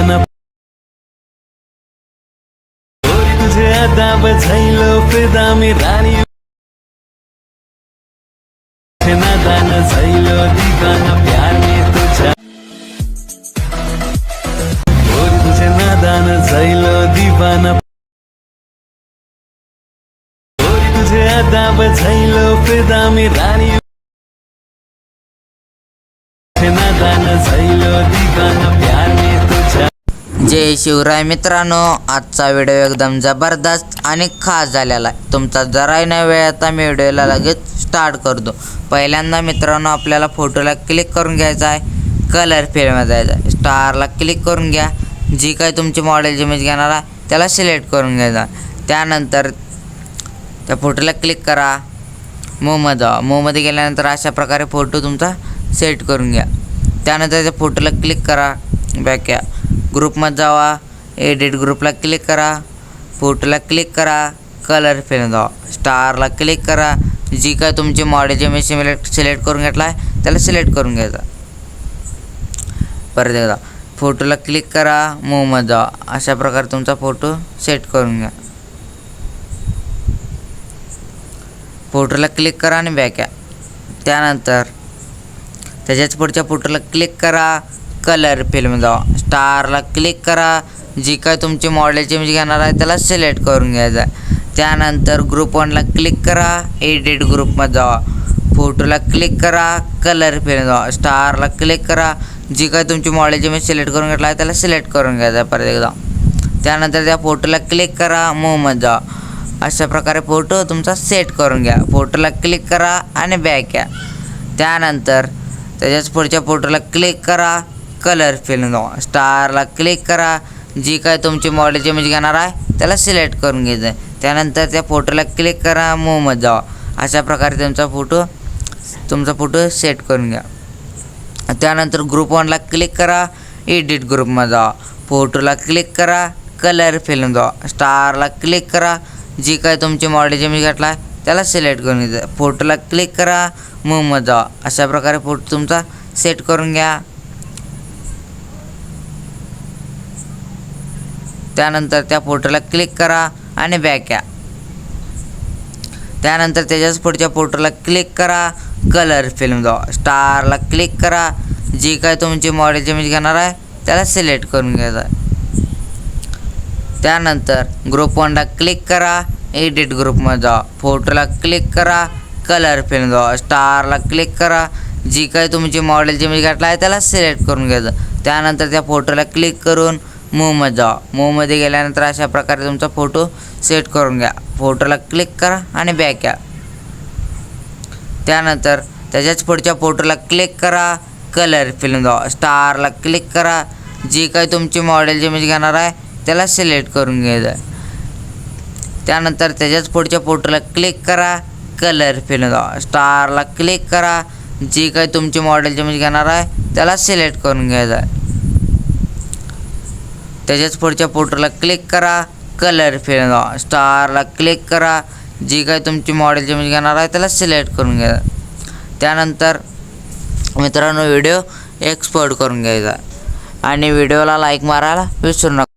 दिवाना तुझे अदा बजाइलो फिदा में रानी नादान झाइलो दीवाना प्यार में तुझा तुझे नादान झाइलो दीवाना तुझे अदा बजाइलो फिदा में रानी नादान झाइलो दीवाना प्यार में तुझा। जय शिवराय मित्रांनो, आजचा व्हिडिओ एकदम जबरदस्त आणि खास झालेला आहे। तुमचा जराही नाही वेळ आता मी व्हिडिओला लगेच स्टार्ट करतो। पहिल्यांदा मित्रांनो आपल्याला फोटोला क्लिक करून घ्यायचा आहे, कलर फिल्डमध्ये जायचं आहे, स्टारला क्लिक करून घ्या, जी काही तुमची मॉडेल इमेज घेणार आहे त्याला सिलेक्ट करून घ्यायचा। त्यानंतर त्या फोटोला क्लिक करा, मूवमध्ये जा, मूवमध्ये गेल्यानंतर अशा प्रकारे फोटो तुमचा सेट करून घ्या। त्यानंतर त्या फोटोला क्लिक करा, बॅक या, ग्रुपमध्ये जावा, एडिट ग्रुपला क्लिक करा, फोटोला क्लिक करा, कलर फिल्म जावा, स्टारला क्लिक करा, जी काय तुमची मॉडेलची इमेज सिलेक्ट करून घेतला आहे त्याला सिलेक्ट करून घ्यायचा। परत एकदा फोटोला क्लिक करा, मूवमध्ये जावा, अशा प्रकारे तुमचा फोटो सेट करून घ्या। फोटोला क्लिक करा आणि बॅक या। त्यानंतर त्याच्याच पुढच्या फोटोला क्लिक करा, कलर फिल्म जावा, स्टारला क्लिक करा, जी काय तुमची मॉडेलची इमेज घेणार आहे त्याला सिलेक्ट करून घ्यायचा। त्यानंतर ग्रुप 1ला क्लिक करा, एडिट ग्रुपमध्ये जावा, फोटोला क्लिक करा, कलर फिल्म जावा, स्टारला क्लिक करा, जी काय तुमची मॉडेलची इमेज सिलेक्ट करून घेतला आहे त्याला सिलेक्ट करून घ्यायचा परत एकदा। त्यानंतर त्या फोटोला क्लिक करा, मूवमध्ये जावा, अशा प्रकारे फोटो तुमचा सेट करून घ्या। फोटोला क्लिक करा आणि बॅक या। त्यानंतर त्याच्याच पुढच्या फोटोला क्लिक करा, कलर फिल्म जावा, स्टारला क्लिक करा, जी काय तुमची मॉडेलची इमेज घेणार आहे त्याला सिलेक्ट करून घ्यायचं आहे। त्यानंतर त्या फोटोला क्लिक करा, मूवमध्ये जावा, अशा प्रकारे तुमचा फोटो सेट करून घ्या। त्यानंतर ग्रुप 1ला क्लिक करा, एडिट ग्रुपमध्ये जावा, फोटोला क्लिक करा, कलर फिल्म जावा, स्टारला क्लिक करा, जी काय तुमची मॉडेलची इमेज घेतला आहे त्याला सिलेक्ट करून घ्यायचं। फोटोला क्लिक करा, मूवमध्ये जावा, अशा प्रकारे फोटो तुमचा सेट करून घ्या। त्यानंतर त्या फोटोला क्लिक करा आणि बॅक या। त्यानंतर त्याच्याच पुढच्या फोटोला क्लिक करा, कलर फिल्म जावा, स्टारला क्लिक करा, जी काय तुमची मॉडेलची इमेज घेणार आहे त्याला सिलेक्ट करून घ्यायचा। त्यानंतर ग्रुप 1ला क्लिक करा, एडिट ग्रुपमध्ये जावा, फोटोला क्लिक करा, कलर फिल्म जावा, स्टारला क्लिक करा, जी काय तुमची मॉडेलची इमेज घेतला आहे त्याला सिलेक्ट करून घ्यायचं। त्यानंतर त्या फोटोला क्लिक करून मूवमध्ये जावा, मूवमध्ये गेल्यानंतर अशा प्रकारे तुमचा फोटो सेट करून घ्या। फोटोला क्लिक करा आणि बॅक या। त्यानंतर त्याच्याच पुढच्या फोटोला क्लिक करा, कलर फिल्म जावा, स्टारला क्लिक करा, जी काही तुमची मॉडेलची इमेज घेणार आहे त्याला सिलेक्ट करून घ्यायचं। त्यानंतर त्याच्याच पुढच्या फोटोला क्लिक करा, कलर फिल्म जावा, स्टारला क्लिक करा, जी काही तुमची मॉडेलची इमेज घेणार आहे त्याला सिलेक्ट करून घ्यायचं। त्याच्याच पुढच्या फोटोला क्लिक करा, कलर फिल्म जावा, स्टारला क्लिक करा, जी काही तुमची मॉडेलची इमेज घेणार आहे त्याला सिलेक्ट करून घ्यायचं। त्यानंतर मित्रांनो व्हिडिओ एक्सपोर्ट करून घ्यायचा आणि व्हिडिओला लाईक मारायला विसरू नका।